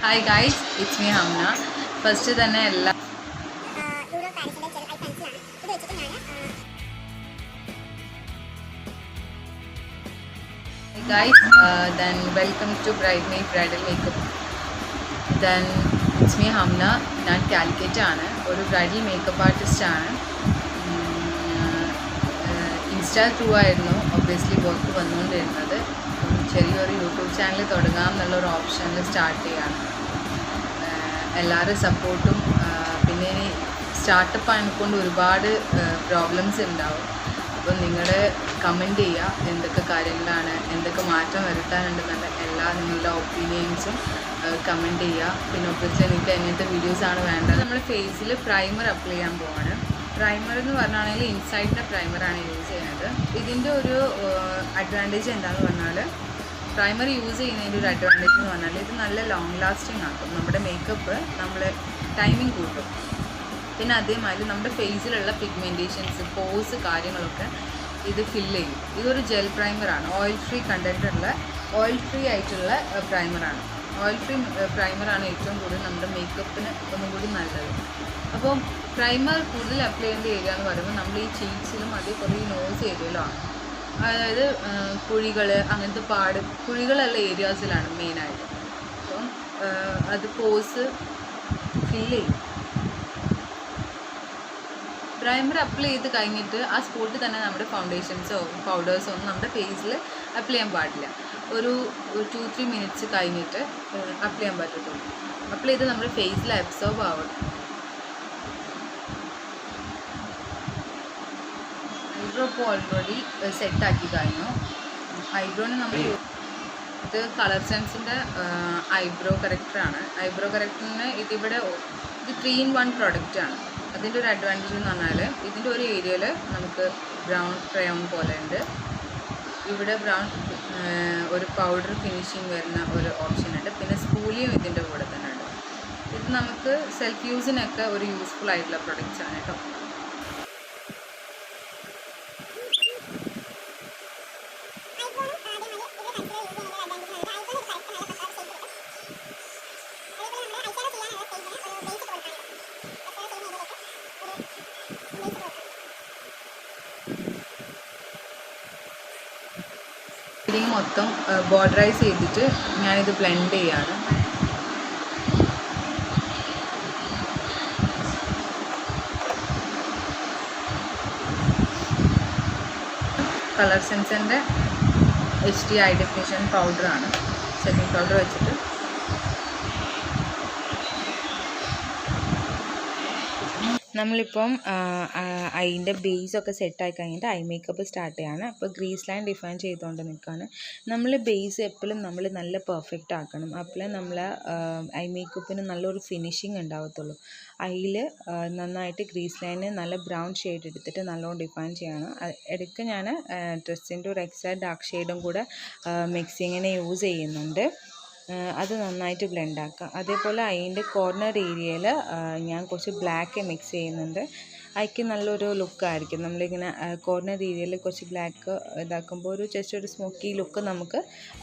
Hi guys, it's me Hamna. First തന്നെ എല്ലാ Hey guys, then welcome to Bride Bridal Makeup. Then it's me Hamna. ഞാൻ കാലിക്കറ്റ് ആണ്, ഒരു bridal makeup artist ആണ്. Insta through ആയിരുന്നു obviously work വന്നുകൊണ്ടിരുന്നത്. ചെറിയൊരു YouTube channel തുടങ്ങാം എന്നുള്ളൊരു ഓപ്ഷനിൽ സ്റ്റാർട്ട് ചെയ്യാണ്. എല്ലാവരും സപ്പോർട്ടും പിന്നെ ഇനി സ്റ്റാർട്ടപ്പ് ആയതുകൊണ്ട് ഒരുപാട് പ്രോബ്ലംസ് ഉണ്ടാവും. അപ്പോൾ നിങ്ങൾ കമൻറ്റ് ചെയ്യുക, എന്തൊക്കെ കാര്യങ്ങളാണ്, എന്തൊക്കെ മാറ്റം വരുത്താനുണ്ടെന്നുള്ള എല്ലാ നിങ്ങളുടെ ഒപ്പീനിയൻസും കമൻറ്റ് ചെയ്യുക. പിന്നെ ഒബ്വിയസ്ലി നിങ്ങൾക്ക് എങ്ങനത്തെ വീഡിയോസാണ് വേണ്ടത്. നമ്മൾ ഫേസിൽ പ്രൈമർ അപ്ലൈ ചെയ്യാൻ പോവാണ്. പ്രൈമർ എന്ന് പറഞ്ഞാണെങ്കിൽ ഇൻസൈഡിൻ്റെ പ്രൈമറാണ് യൂസ് ചെയ്യുന്നത്. ഇതിൻ്റെ ഒരു അഡ്വാൻറ്റേജ് എന്താണെന്ന് പറഞ്ഞാൽ, പ്രൈമർ യൂസ് ചെയ്യുന്നതിൻ്റെ ഒരു അഡ്വാൻറ്റേജ് എന്ന് പറഞ്ഞാൽ ഇത് നല്ല ലോങ് ലാസ്റ്റിംഗ് ആക്കും. നമ്മുടെ മേക്കപ്പ് നമ്മൾ ടൈമിങ് കൂട്ടും. പിന്നെ അതേമാതിരി നമ്മുടെ ഫേസിലുള്ള പിഗ്മെൻറ്റേഷൻസ്, പോസ് കാര്യങ്ങളൊക്കെ ഇത് ഫില്ല് ചെയ്യും. ഇതൊരു ജെൽ പ്രൈമറാണ്, ഓയിൽ ഫ്രീ കണ്ടൻറ്റുള്ള ഓയിൽ ഫ്രീ ആയിട്ടുള്ള പ്രൈമറാണ്. ഓയിൽ ഫ്രീ പ്രൈമറാണ് ഏറ്റവും കൂടുതൽ നമ്മുടെ മേക്കപ്പിന് ഒന്നും കൂടി നല്ലത്. അപ്പോൾ പ്രൈമർ കൂടുതൽ അപ്ലൈ ചെയ്യേണ്ട ഏരിയ എന്ന് പറയുമ്പോൾ നമ്മൾ ഈ ചീക്സിലും അതേപോലെ ഈ നോസ് ഏരിയയിലുമാണ്. അതായത് കുഴികൾ, അങ്ങനത്തെ കുഴികളുള്ള ഏരിയാസിലാണ് മെയിനായിട്ട്. അപ്പം അത് പോസ് ഫില്ല് ചെയ്യും. പ്രൈമർ അപ്ലൈ ചെയ്ത് കഴിഞ്ഞിട്ട് ആ സ്പോട്ടിൽ തന്നെ നമ്മുടെ ഫൗണ്ടേഷൻസോ പൗഡേഴ്സോ ഒന്നും നമ്മുടെ ഫേസിൽ അപ്ലൈ ചെയ്യാൻ പാടില്ല. ഒരു 2-3 മിനിറ്റ്സ് കഴിഞ്ഞിട്ട് അപ്ലൈ ചെയ്യാൻ പറ്റത്തുള്ളൂ. അപ്ലൈ ചെയ്ത് നമ്മുടെ ഫേസിൽ അബ്സോർബ് ആവണം. ഐബ്രോ ഇപ്പോൾ ഓൾറെഡി സെറ്റാക്കി കഴിഞ്ഞു. ഐബ്രോന് നമ്മൾ ഇത് കളർ സെൻസിൻ്റെ ഐബ്രോ കറക്റ്ററാണ്. ഐബ്രോ കറക്റ്ററിന് ഇത് 3-in-1 പ്രൊഡക്റ്റാണ്. അതിൻ്റെ ഒരു അഡ്വാൻറ്റേജ് എന്ന് പറഞ്ഞാൽ ഇതിൻ്റെ ഒരു ഏരിയയിൽ നമുക്ക് ബ്രൗൺ ക്രയോൺ പോലെ ഉണ്ട്. ഇവിടെ ബ്രൗൺ ഒരു പൗഡർ ഫിനിഷിങ് വരുന്ന ഒരു ഓപ്ഷൻ ഉണ്ട്. പിന്നെ സ്പൂലിയും ഇതിൻ്റെ കൂടെ തന്നെ ഉണ്ട്. ഇത് നമുക്ക് സെൽഫ് യൂസിനൊക്കെ ഒരു യൂസ്ഫുൾ ആയിട്ടുള്ള പ്രൊഡക്റ്റ്സ് ആണ് കേട്ടോ. ഇതിന് മൊത്തം ബോർഡറൈസ് ചെയ്തിട്ട് ഞാനിത് ബ്ലെൻഡ് ചെയ്യാണ്. കളർ സെൻസിൻ്റെ HD ഹൈ ഡെഫിനിഷൻ പൗഡറാണ്. സെറ്റിംഗ് പൗഡർ വെച്ചിട്ട് നമ്മളിപ്പം അതിൻ്റെ ബേസൊക്കെ സെറ്റായി കഴിഞ്ഞിട്ട് ഐ മേക്കപ്പ് സ്റ്റാർട്ട് ചെയ്യാണ്. അപ്പോൾ ഗ്രീസ് ലൈൻ ഡിഫൈൻ ചെയ്തുകൊണ്ട് നിൽക്കുകയാണ്. നമ്മൾ ബേസ് എപ്പോഴും നമ്മൾ നല്ല പെർഫെക്റ്റ് ആക്കണം. അപ്പോഴേ നമ്മൾ ഐ മേക്കപ്പിന് നല്ലൊരു ഫിനിഷിങ് ഉണ്ടാവത്തുള്ളൂ. അതിൽ നന്നായിട്ട് ഗ്രീസ് ലൈന് നല്ല ബ്രൗൺ ഷെയ്ഡ് എടുത്തിട്ട് നല്ലോണം ഡിഫൈൻ ചെയ്യണം. ഇടയ്ക്ക് ഞാൻ ഡ്രസ്സിൻ്റെ ഒരു എക്സ്ട്രാ ഡാർക്ക് ഷെയ്ഡും കൂടെ മിക്സിങ്ങിന് യൂസ് ചെയ്യുന്നുണ്ട്. അത് നന്നായിട്ട് ബ്ലെൻഡ് ആക്കുക. അതേപോലെ അതിൻ്റെ കോർണർ ഏരിയയിൽ ഞാൻ കുറച്ച് ബ്ലാക്ക് മിക്സ് ചെയ്യുന്നുണ്ട്. അതിക്ക് നല്ലൊരു ലുക്കായിരിക്കും. നമ്മളിങ്ങനെ കോർണർ ഏരിയയിൽ കുറച്ച് ബ്ലാക്ക് ഇതാക്കുമ്പോൾ ജസ്റ്റ് ഒരു സ്മോക്കി ലുക്ക് നമുക്ക്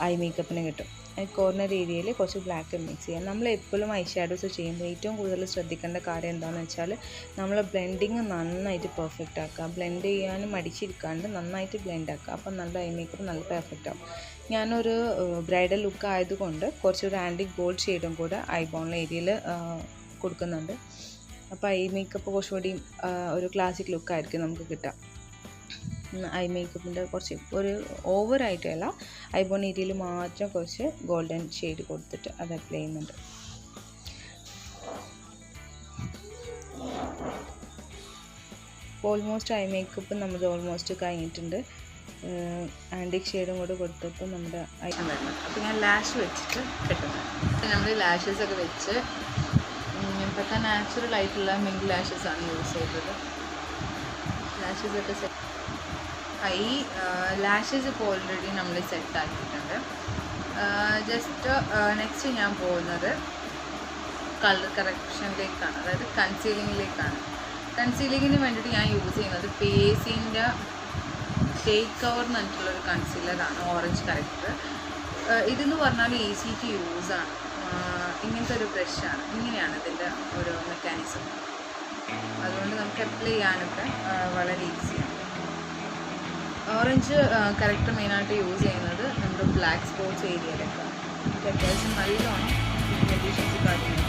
ഐ മേക്കപ്പിന് കിട്ടും. കോർണർ ഏരിയയിൽ കുറച്ച് ബ്ലാക്ക് മിക്സ് ചെയ്യാം. നമ്മൾ എപ്പോഴും ഐ ഷാഡോസ് ചെയ്യുമ്പോൾ ഏറ്റവും കൂടുതൽ ശ്രദ്ധിക്കേണ്ട കാര്യം എന്താണെന്ന് വെച്ചാൽ നമ്മൾ ബ്ലെൻഡിങ് നന്നായിട്ട് പെർഫെക്റ്റ് ആക്കുക. ബ്ലെൻഡ് ചെയ്യാനും മടിച്ചിരിക്കാണ്ട് നന്നായിട്ട് ബ്ലെൻഡ് ആക്കുക. അപ്പം നല്ല ഐ മേക്കപ്പ് നല്ല പെർഫെക്റ്റ് ആവും. ഞാനൊരു ബ്രൈഡൽ ലുക്ക് ആയതുകൊണ്ട് കുറച്ചൊരു ആൻറ്റിക് ഗോൾഡ് ഷെയ്ഡും കൂടെ ഐബോൺ ഏരിയയിൽ കൊടുക്കുന്നുണ്ട്. അപ്പോൾ ഐ മേക്കപ്പ് കുറച്ചുകൂടി ഒരു ക്ലാസിക് ലുക്കായിരിക്കും നമുക്ക് കിട്ടുക. ഐ മേക്കപ്പിൻ്റെ കുറച്ച് ഒരു ഓവറായിട്ടല്ല, ഐബോൺ ഏരിയയിൽ മാത്രം കുറച്ച് ഗോൾഡൻ ഷെയ്ഡ് കൊടുത്തിട്ട് അത് അപ്ലൈ ചെയ്യുന്നുണ്ട്. ഓൾമോസ്റ്റ് ഐ മേക്കപ്പ് നമ്മൾ ഓൾമോസ്റ്റ് കഴിഞ്ഞിട്ടുണ്ട്. ആൻറ്റിക് ഷെയ്ഡും കൂടെ കൊടുത്തപ്പോൾ നമ്മുടെ ഐ വരുന്നത്. അപ്പോൾ ഞാൻ ലാഷ് വെച്ചിട്ട് കെട്ടുന്നത്. നമ്മൾ ലാഷസൊക്കെ വെച്ച് ഇപ്പോഴത്തെ നാച്ചുറൽ ആയിട്ടുള്ള മിങ്ക് ലാഷസാണ് യൂസ് ചെയ്തത്. ലാഷസൊക്കെ ഈ ലാഷസ് ഇപ്പോൾ ഓൾറെഡി നമ്മൾ സെറ്റ് ആക്കിയിട്ടുണ്ട്. ജസ്റ്റ് നെക്സ്റ്റ് ഞാൻ പോകുന്നത് കളർ കറക്ഷനിലേക്കാണ്, അതായത് കൺസീലിങ്ങിലേക്കാണ്. കൺസീലിങ്ങിന് വേണ്ടിയിട്ട് ഞാൻ യൂസ് ചെയ്യുന്നത് പേസിൻ്റെ ടേക്ക് കവർ എന്ന് പറഞ്ഞിട്ടുള്ളൊരു കൺസീലറാണ്, ഓറഞ്ച് കറക്റ്റർ. ഇതെന്ന് പറഞ്ഞാൽ ഈസി ടു യൂസാണ്. ഇങ്ങനത്തെ ഒരു ബ്രഷാണ്. ഇങ്ങനെയാണ് ഇതിൻ്റെ ഒരു മെക്കാനിസം. അതുകൊണ്ട് നമുക്ക് അപ്ലൈ ചെയ്യാനൊക്കെ വളരെ ഈസിയാണ്. ഓറഞ്ച് കറക്റ്റ് മെയിനായിട്ട് യൂസ് ചെയ്യുന്നത് നമ്മുടെ ബ്ലാക്ക് സ്പോട്ട്സ് ഏരിയയിലൊക്കെ. നമുക്ക് അത്യാവശ്യം നല്ലോണം പിഗ്മെൻറ്റേഷൻസ് കാര്യങ്ങൾ.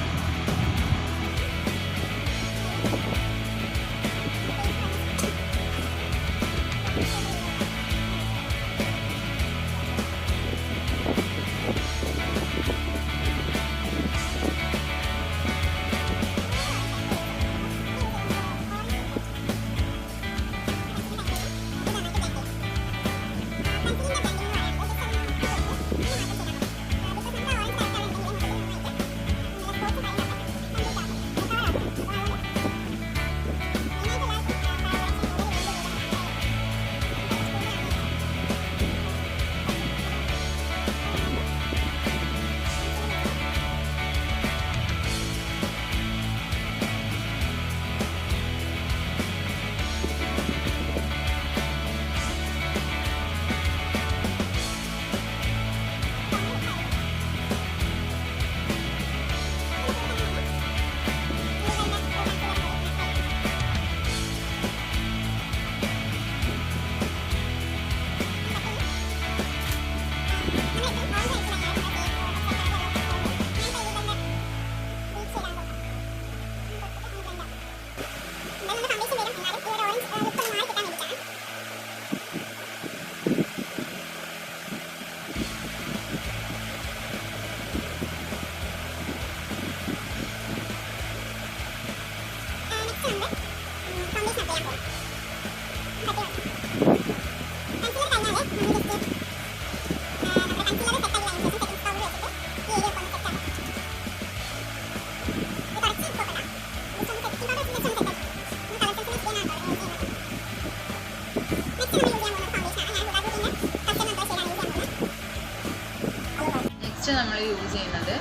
നമ്മൾ യൂസ് ചെയ്യുന്നത്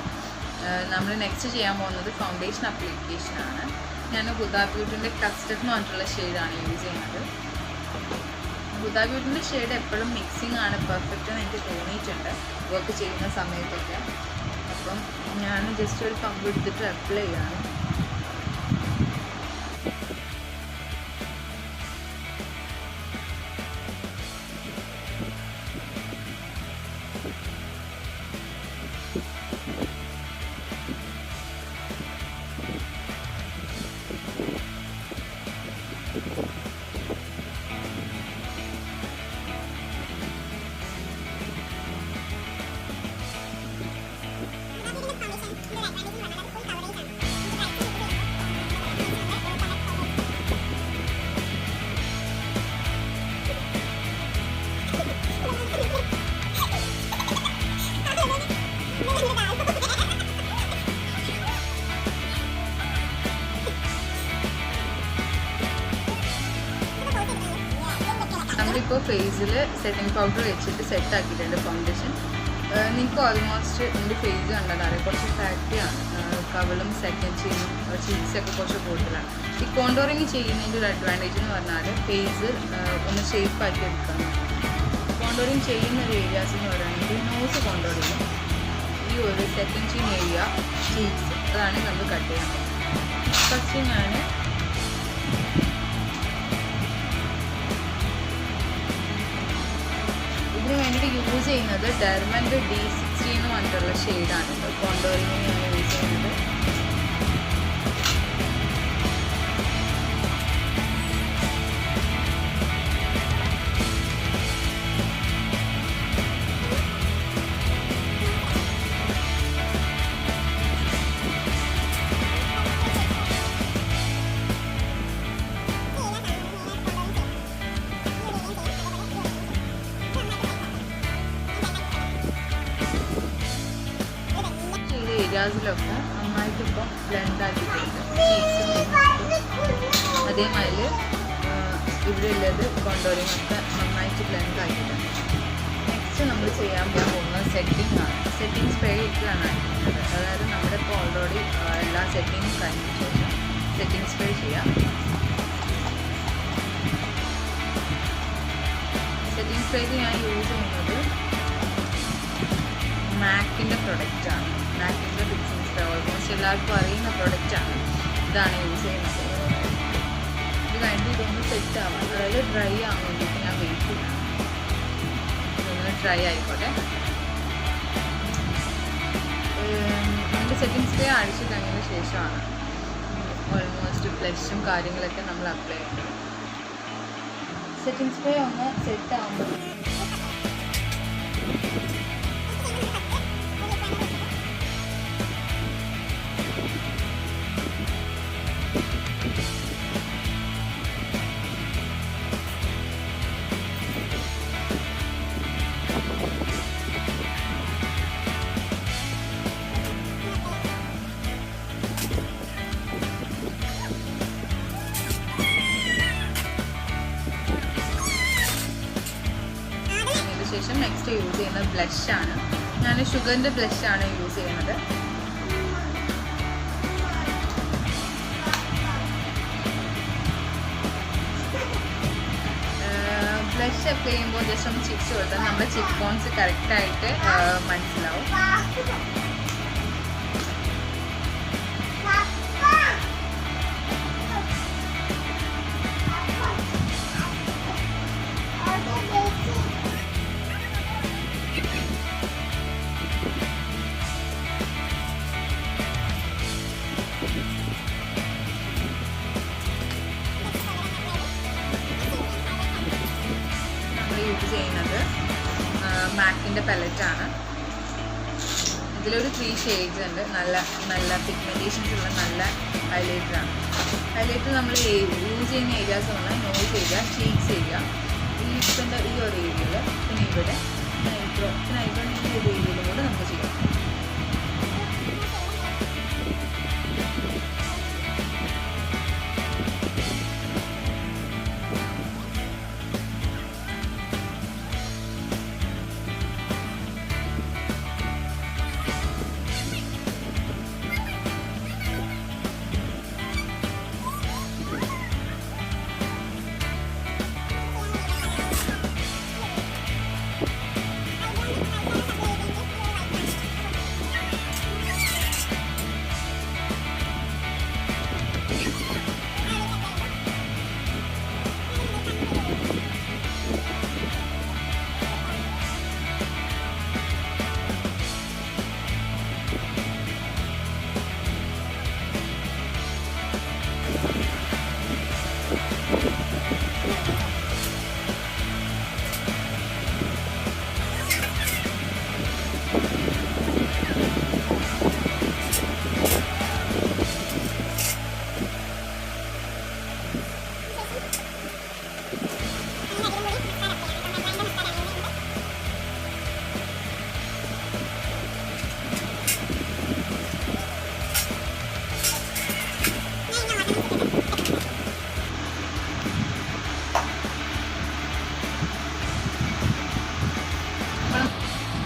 നമ്മൾ നെക്സ്റ്റ് ചെയ്യാൻ പോകുന്നത് ഫൗണ്ടേഷൻ അപ്ലിക്കേഷനാണ്. ഞാൻ ഹുദ ബ്യൂട്ടിൻ്റെ കസ്റ്റഡ് എന്ന് പറഞ്ഞിട്ടുള്ള ഷെയ്ഡാണ് യൂസ് ചെയ്യുന്നത്. ഹുദ ബ്യൂട്ടിൻ്റെ ഷെയ്ഡ് എപ്പോഴും മിക്സിംഗ് ആണ് പെർഫെക്റ്റ് എന്ന് എനിക്ക് തോന്നിയിട്ടുണ്ട് വർക്ക് ചെയ്യുന്ന സമയത്തൊക്കെ. അപ്പം ഞാൻ ജസ്റ്റ് ഒരു പമ്പ് എടുത്തിട്ട് അപ്ലൈ ചെയ്യാണ്. നമ്മളിപ്പോൾ ഫേസിൽ സെറ്റിംഗ് പൗഡർ വെച്ചിട്ട് സെറ്റാക്കിയിട്ടുണ്ട് ഫൗണ്ടേഷൻ. നിങ്ങൾക്ക് ഓൾമോസ്റ്റ് എൻ്റെ ഫേസ് കണ്ടാൽ കുറച്ച് ഫാറ്റിയാണ്. കവളും സെക്കൻഡ് ചെയിനും ചീക്സൊക്കെ കുറച്ച് കൂടുതലാണ്. ഈ കോണ്ടോറിങ് ചെയ്യുന്നതിൻ്റെ ഒരു അഡ്വാൻറ്റേജ് എന്ന് പറഞ്ഞാൽ ഫേസ് ഒന്ന് ഷേപ്പാക്കി എടുക്കാം. കോണ്ടോറിങ് ചെയ്യുന്ന ഒരു ഏരിയാസ് എന്ന് പറയുന്നത് നോസ് കോണ്ടോറിങ്, ഈ ഒരു സെക്കൻഡ് ചെയിൻ ഏരിയ, ചീക്സ്, അതാണ് നമ്മൾ കട്ട് ചെയ്യാൻ. ഫസ്റ്റ് ഞാൻ ഇതിന് വേണ്ടിയിട്ട് യൂസ് ചെയ്യുന്നത് ഡെർമൻ്റെ D60 എന്ന് പറഞ്ഞിട്ടുള്ള ഷെയ്ഡാണ്. കോണ്ടോറിങ് ഞാൻ യൂസ് ചെയ്യുന്നത്. ഏരിയാസിലൊക്കെ നന്നായിട്ട് ഇപ്പോൾ ബ്ലെൻഡ് ആക്കിയിട്ടുണ്ട്. അതേമാതിരി ഇവിടെ ഉള്ളത് കോണ്ടോറിങ് ഒക്കെ നന്നായിട്ട് ബ്ലെൻഡ് ആക്കിയിട്ടുണ്ട്. നെക്സ്റ്റ് നമ്മൾ ചെയ്യാൻ പോകുന്നത് സെറ്റിംഗ് ആണ്. സെറ്റിംഗ് സ്പ്രേ ഇട്ടാണ് ആക്കുന്നത്. അതായത് നമ്മുടെ ഇപ്പോൾ ഓൾറെഡി എല്ലാ സെറ്റിങ്ങും കഴിഞ്ഞ ശേഷം സെറ്റിംഗ് സ്പ്രേ ചെയ്യാം. സെറ്റിംഗ് സ്പ്രേക്ക് ഞാൻ യൂസ് ചെയ്യുന്നത് മാക്കിൻ്റെ പ്രൊഡക്റ്റാണ്. മാക്കിൻ്റെ ഫിക്സിംഗ് സ്പ്രേ ഓൾമോസ്റ്റ് എല്ലാവർക്കും അറിയുന്ന പ്രൊഡക്റ്റാണ്. ഇതാണ് യൂസ് ചെയ്യുന്നത്. ഇത് കഴിഞ്ഞിട്ട് ഇതൊന്ന് സെറ്റ് ആവാം, അതായത് ഡ്രൈ ആവാൻ വേണ്ടിയിട്ട് ഞാൻ വെയിറ്റ് ചെയ്യാം. ഇതൊന്ന് ഡ്രൈ ആയിക്കോട്ടെ. നമ്മുടെ സെറ്റിംഗ് സ്പ്രേ അടിച്ച് കഴിഞ്ഞതിന് ശേഷമാണ് ഓൾമോസ്റ്റ് ബ്ലഷും കാര്യങ്ങളൊക്കെ നമ്മൾ അപ്ലൈ ചെയ്യുന്നത്. സെറ്റിംഗ് സ്പ്രേ ഒന്ന് സെറ്റ് ആകുമ്പോൾ ശേഷം നെക്സ്റ്റ് യൂസ് ചെയ്യുന്നത് ബ്ലഷാണ്. ഞാൻ ഷുഗറിൻ്റെ ബ്ലഷാണ് യൂസ് ചെയ്യുന്നത്. ബ്ലഷ് അപ്ലൈ ചെയ്യുമ്പോൾ ജസ്റ്റ് ഒന്ന് ചിപ്സ് കൊടുത്താൽ നമ്മുടെ ചിപ്പ് ബോൺസ് കറക്റ്റായിട്ട് മനസ്സിലാവും. യൂസ് ചെയ്യുന്നത് മാക്കിൻ്റെ പെലറ്റാണ്. ഇതിലൊരു 3 ഷെയ്ഡ്സ് ഉണ്ട്. നല്ല പിഗ്മെൻറ്റേഷൻസ് ഉള്ള നല്ല ഹൈലൈറ്ററാണ്. ഹൈലൈറ്റർ നമ്മൾ യൂസ് ചെയ്യുന്ന ഏരിയാസ് പറഞ്ഞാൽ നോസ് ഏരിയ, ചീക്സ് ഏരിയ, ലിപ്സിൻ്റെ ഈ ഒരു ഏരിയയിൽ, പിന്നെ ഇവിടെ ഐബ്രോ, പിന്നെ ഐബ്രോൻ്റെ ഈ ഒരു ഏരിയയിലും കൂടെ നമുക്ക് ചെയ്യാം.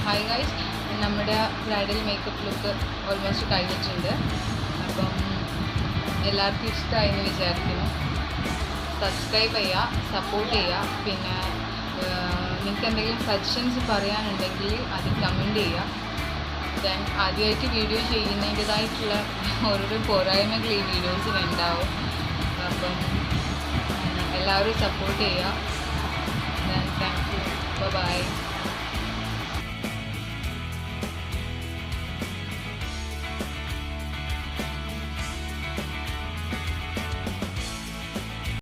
ഹായ് ഗൈസ്, നമ്മുടെ ബ്രൈഡൽ മേക്കപ്പ് ലുക്ക് ഓൾമോസ്റ്റ് കഴിഞ്ഞിട്ടുണ്ട്. അപ്പം എല്ലാവർക്കും ഇഷ്ടമായി എന്ന് വിചാരിക്കുന്നു. സബ്സ്ക്രൈബ് ചെയ്യുക, സപ്പോർട്ട് ചെയ്യുക. പിന്നെ നിങ്ങൾക്ക് എന്തെങ്കിലും സജഷൻസ് പറയാനുണ്ടെങ്കിൽ അത് കമൻറ്റ് ചെയ്യുക. ദെൻ ആദ്യമായിട്ട് വീഡിയോ ചെയ്യുന്നതിൻ്റെതായിട്ടുള്ള ഓരോരോ പോരായ്മകൾ ഈ വീഡിയോസിനുണ്ടാവും. അപ്പം എല്ലാവരും സപ്പോർട്ട് ചെയ്യുക.